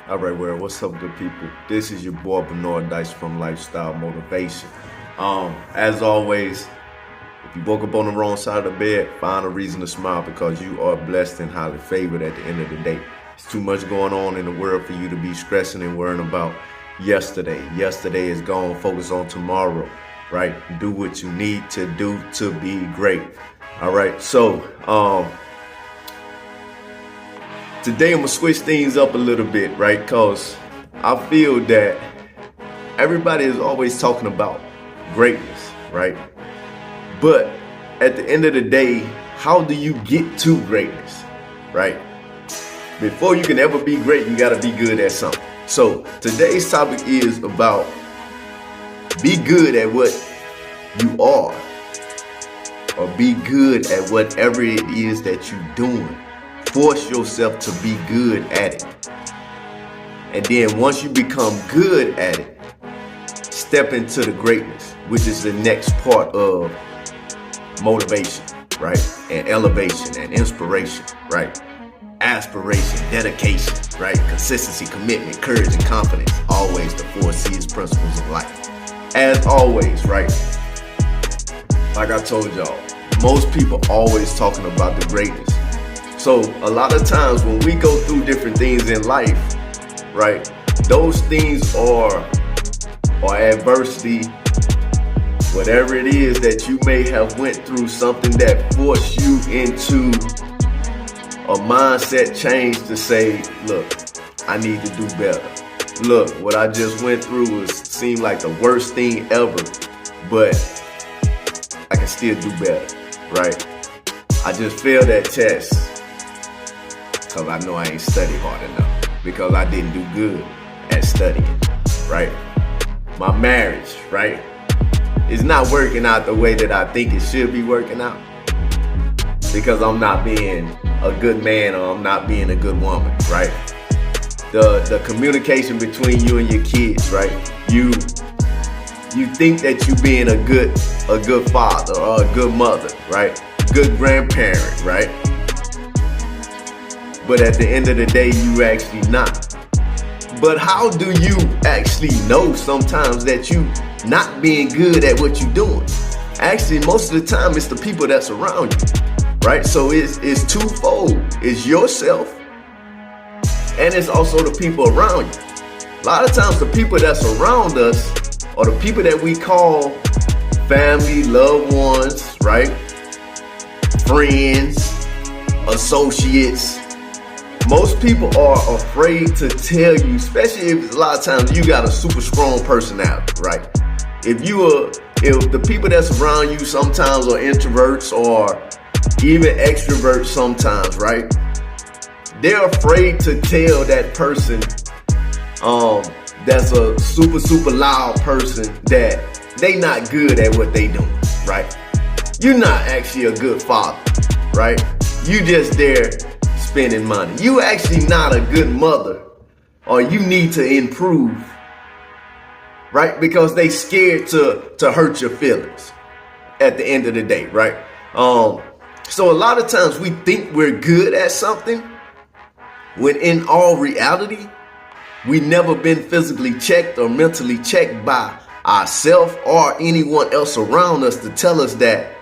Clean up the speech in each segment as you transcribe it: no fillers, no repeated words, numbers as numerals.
All right, well, what's up, good people? This is your boy Bernard Dice from Lifestyle Motivation. As always, if you woke up on the wrong side of the bed, find a reason to smile because you are blessed and highly favored at the end of the day. It's too much going on in the world for you to be stressing and worrying about yesterday. Yesterday is gone. Focus on tomorrow, right? Do what you need to do to be great. All right, so today I'm gonna switch things up a little bit, right? Cause I feel that everybody is always talking about greatness, right? But at the end of the day, how do you get to greatness, right? Before you can ever be great, you gotta be good at something. So today's topic is about be good at what you are, or be good at whatever it is that you're doing. Force yourself to be good at it. And then once you become good at it, step into the greatness, which is the next part of motivation, right? And elevation and inspiration, right? Aspiration, dedication, right? Consistency, commitment, courage, and confidence. Always the 4 C's principles of life. As always, right? Like I told y'all, most people always talking about the greatness. So a lot of times when we go through different things in life, right, those things are adversity, whatever it is that you may have went through, something that forced you into a mindset change to say, look, I need to do better. Look, what I just went through seemed like the worst thing ever, but I can still do better, right? I just failed that test because I know I ain't studied hard enough, because I didn't do good at studying, right? My marriage, right, is not working out the way that I think it should be working out because I'm not being a good man or I'm not being a good woman, right? The communication between you and your kids, right? You think that you being a good father or a good mother, right? Good grandparent, right? But at the end of the day, you actually not. But how do you actually know sometimes that you not being good at what you're doing? Actually, most of the time, it's the people that's around you, right? So it's twofold. It's yourself, and it's also the people around you. A lot of times, the people that's around us are the people that we call family, loved ones, right? Friends, associates. Most people are afraid to tell you, especially if a lot of times you got a super strong personality, right? If the people that's around you sometimes are introverts or even extroverts sometimes, right? They're afraid to tell that person that's a super loud person that they not good at what they doing, right? You're not actually a good father, right? You just there spending money. You actually not a good mother, or you need to improve, right? Because they scared to hurt your feelings at the end of the day, right? So a lot of times we think we're good at something when in all reality, we never been physically checked or mentally checked by ourselves or anyone else around us to tell us that,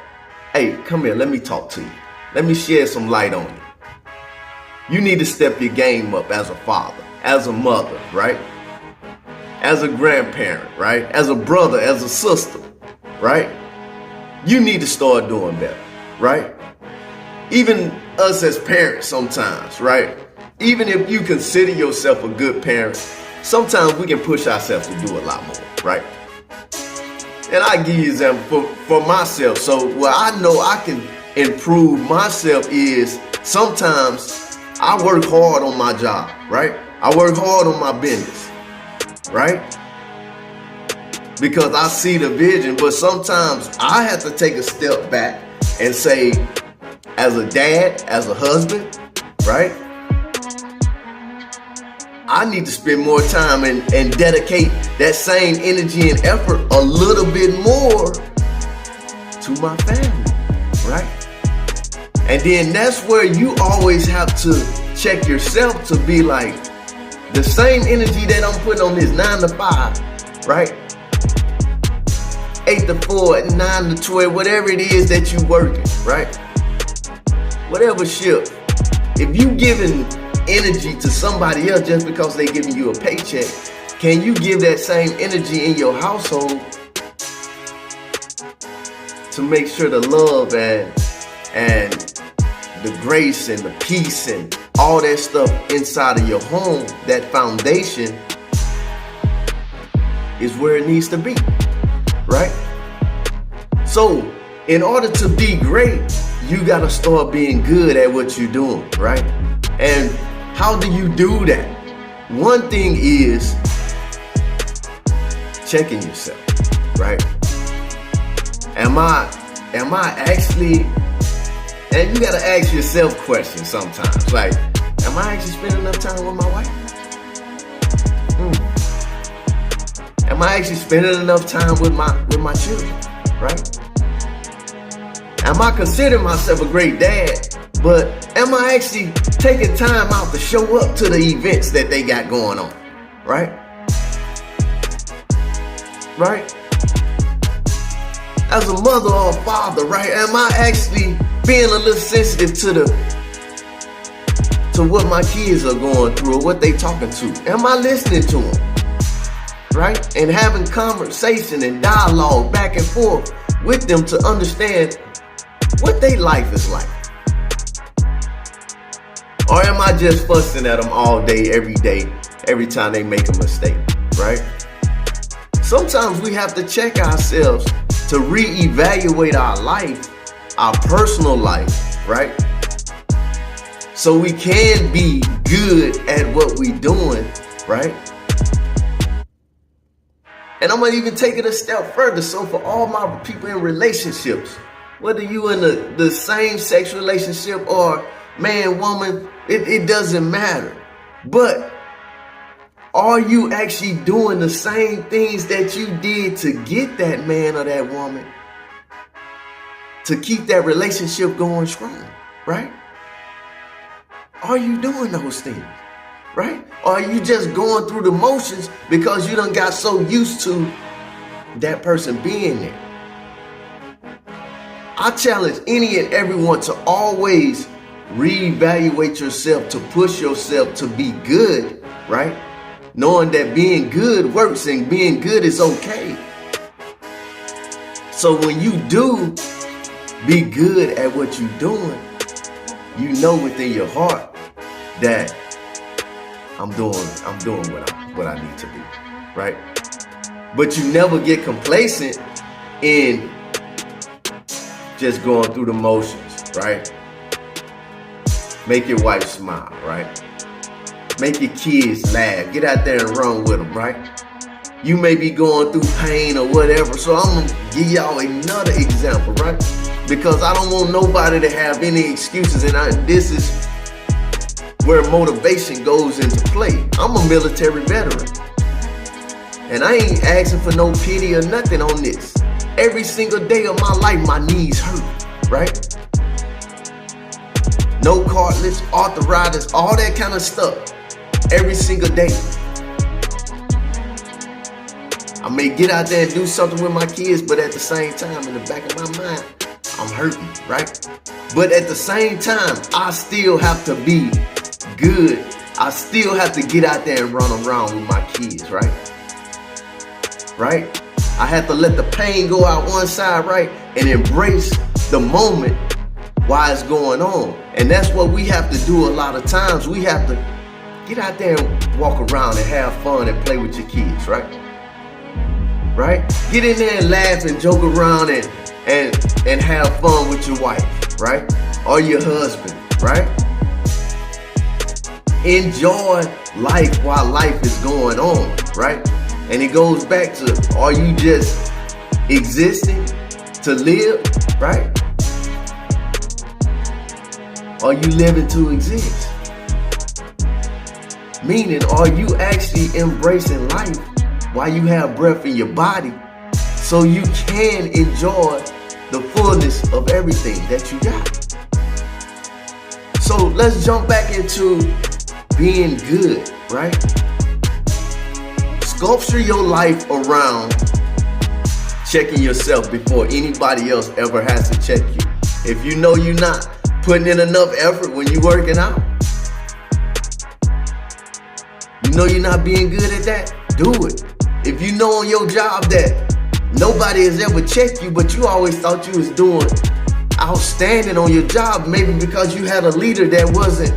hey, come here, let me talk to you. Let me shed some light on you. You need to step your game up as a father, as a mother, right? As a grandparent, right? As a brother, as a sister, right? You need to start doing better, right? Even us as parents sometimes, right? Even if you consider yourself a good parent, sometimes we can push ourselves to do a lot more, right? And I give you an example for myself. So what I know I can improve myself is sometimes I work hard on my job, right? I work hard on my business, right? Because I see the vision, but sometimes I have to take a step back and say, as a dad, as a husband, right? I need to spend more time and dedicate that same energy and effort a little bit more to my family, right? And then that's where you always have to check yourself to be like, The same energy that I'm putting on this 9 to 5, right? 8 to 4, 9 to 12, whatever it is that you working, right? Whatever shift. If you giving energy to somebody else just because they giving you a paycheck, can you give that same energy in your household to make sure the love and the grace and the peace and all that stuff inside of your home, that foundation, is where it needs to be, right? So in order to be great, you gotta start being good at what you're doing, right? And how do you do that? One thing is checking yourself, right? Am I actually, and you gotta ask yourself questions sometimes, like, am I actually spending enough time with my wife? Am I actually spending enough time with my children, right? Am I considering myself a great dad, but am I actually taking time out to show up to the events that they got going on, right? Right? As a mother or a father, right? Am I actually being a little sensitive to what my kids are going through or what they talking to? Am I listening to them? Right? And having conversation and dialogue back and forth with them to understand what their life is like. Or am I just fussing at them all day, every time they make a mistake, right? Sometimes we have to check ourselves to reevaluate our life, our personal life, right? So we can be good at what we're doing, right? And I'm gonna even take it a step further. So for all my people in relationships, whether you in the same sex relationship or man, woman, it doesn't matter. But are you actually doing the same things that you did to get that man or that woman, to keep that relationship going strong, right? Are you doing those things, right? Or are you just going through the motions because you done got so used to that person being there? I challenge any and everyone to always reevaluate yourself, to push yourself to be good, right? Knowing that being good works and being good is okay. So when you do be good at what you're doing, you know within your heart that I'm doing what I need to be, right? But you never get complacent in just going through the motions, right? Make your wife smile, right? Make your kids laugh. Get out there and run with them, right? You may be going through pain or whatever, so I'm gonna give y'all another example, right? Because I don't want nobody to have any excuses, and this is where motivation goes into play. I'm a military veteran, and I ain't asking for no pity or nothing on this. Every single day of my life, my knees hurt, right? No cartilage, arthritis, all that kind of stuff. Every single day. I may get out there and do something with my kids, but at the same time, in the back of my mind, I'm hurting, right? But at the same time, I still have to be good. I still have to get out there and run around with my kids, right? Right? I have to let the pain go out one side, right? And embrace the moment while it's going on. And that's what we have to do a lot of times. We have to get out there and walk around and have fun and play with your kids, right? Right? Get in there and laugh and joke around and have fun with your wife, right? Or your husband, right? Enjoy life while life is going on, right? And it goes back to, are you just existing to live, right? Are you living to exist? Meaning, are you actually embracing life while you have breath in your body so you can enjoy the fullness of everything that you got? So let's jump back into being good right? Sculpture your life around checking yourself before anybody else ever has to check you. If you know you're not putting in enough effort when you're working out, you know you're not being good at that, do it. If you know on your job that nobody has ever checked you, but you always thought you was doing outstanding on your job, maybe because you had a leader that wasn't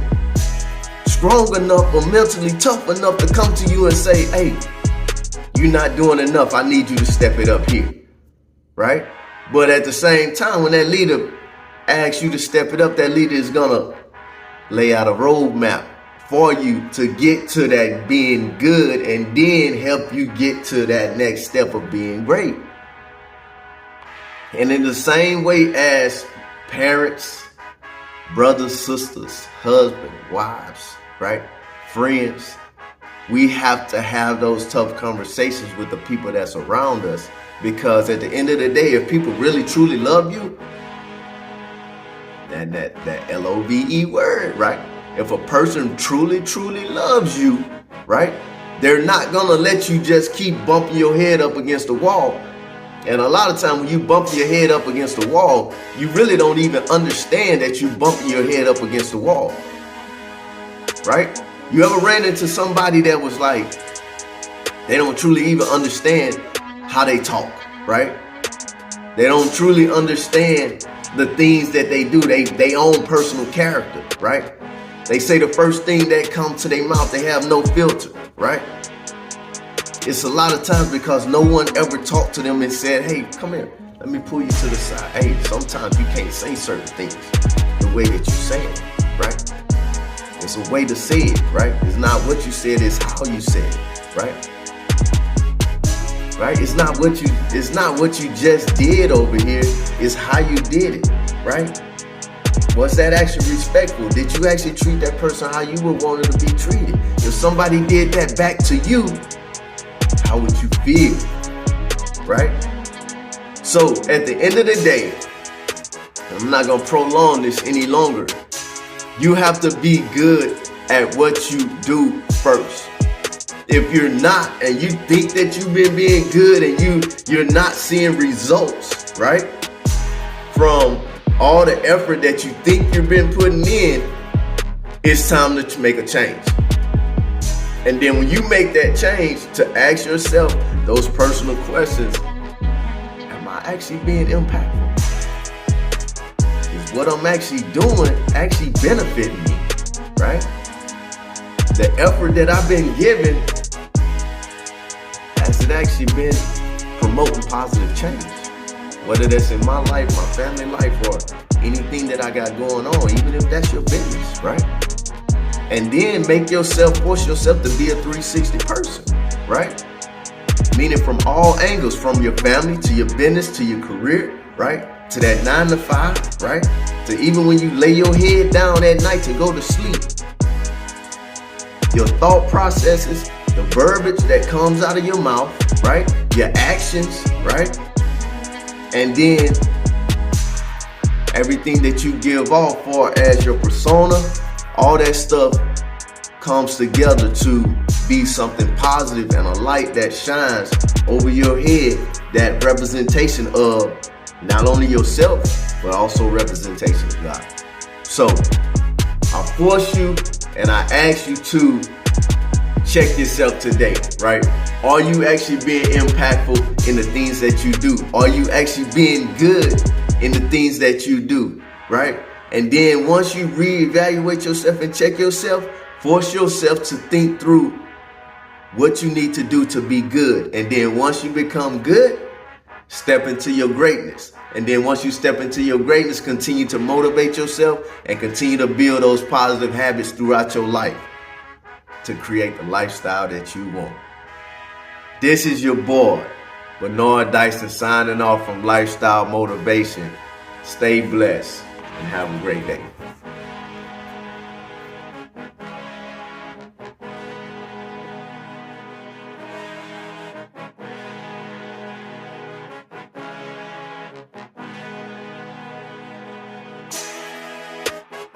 strong enough or mentally tough enough to come to you and say, hey, you're not doing enough. I need you to step it up here, right? But at the same time, when that leader asks you to step it up, that leader is gonna lay out a roadmap for you to get to that being good and then help you get to that next step of being great. And in the same way as parents, brothers, sisters, husbands, wives, right? Friends, we have to have those tough conversations with the people that's around us, because at the end of the day, if people really truly love you, that L-O-V-E word, right? If a person truly loves you, right? They're not gonna let you just keep bumping your head up against the wall. And a lot of times when you bump your head up against the wall, you really don't even understand that you're bumping your head up against the wall, right? You ever ran into somebody that was like, they don't truly even understand how they talk, right? They don't truly understand the things that they do, they own personal character, right? They say the first thing that comes to their mouth, they have no filter, right? It's a lot of times because no one ever talked to them and said, hey, come here, let me pull you to the side. Hey, sometimes you can't say certain things the way that you say it, right? It's a way to say it, right? It's not what you said, it's how you said it, right? Right? It's not what you just did over here, it's how you did it, right? Was that actually respectful? Did you actually treat that person how you would want it to be treated? If somebody did that back to you, how would you feel, right? So at the end of the day, I'm not gonna prolong this any longer. You have to be good at what you do first. If you're not, and you think that you've been being good and you're not seeing results, right? From all the effort that you think you've been putting in, it's time to make a change. And then when you make that change, to ask yourself those personal questions, am I actually being impactful? Is what I'm actually doing actually benefiting me, right? The effort that I've been giving, has it actually been promoting positive change? Whether that's in my life, my family life, or anything that I got going on, even if that's your business, right? And then force yourself to be a 360 person, right? Meaning from all angles, from your family to your business to your career, right? To that 9 to 5, right? To even when you lay your head down at night to go to sleep. Your thought processes, the verbiage that comes out of your mouth, right? Your actions, right? And then everything that you give off for as your persona, all that stuff comes together to be something positive and a light that shines over your head, that representation of not only yourself, but also representation of God. So I force you and I ask you to check yourself today, right? Are you actually being impactful in the things that you do? Are you actually being good in the things that you do, right? And then once you reevaluate yourself and check yourself, force yourself to think through what you need to do to be good. And then once you become good, step into your greatness. And then once you step into your greatness, continue to motivate yourself and continue to build those positive habits throughout your life to create the lifestyle that you want. This is your boy, Bernard Dyson, signing off from Lifestyle Motivation. Stay blessed and have a great day.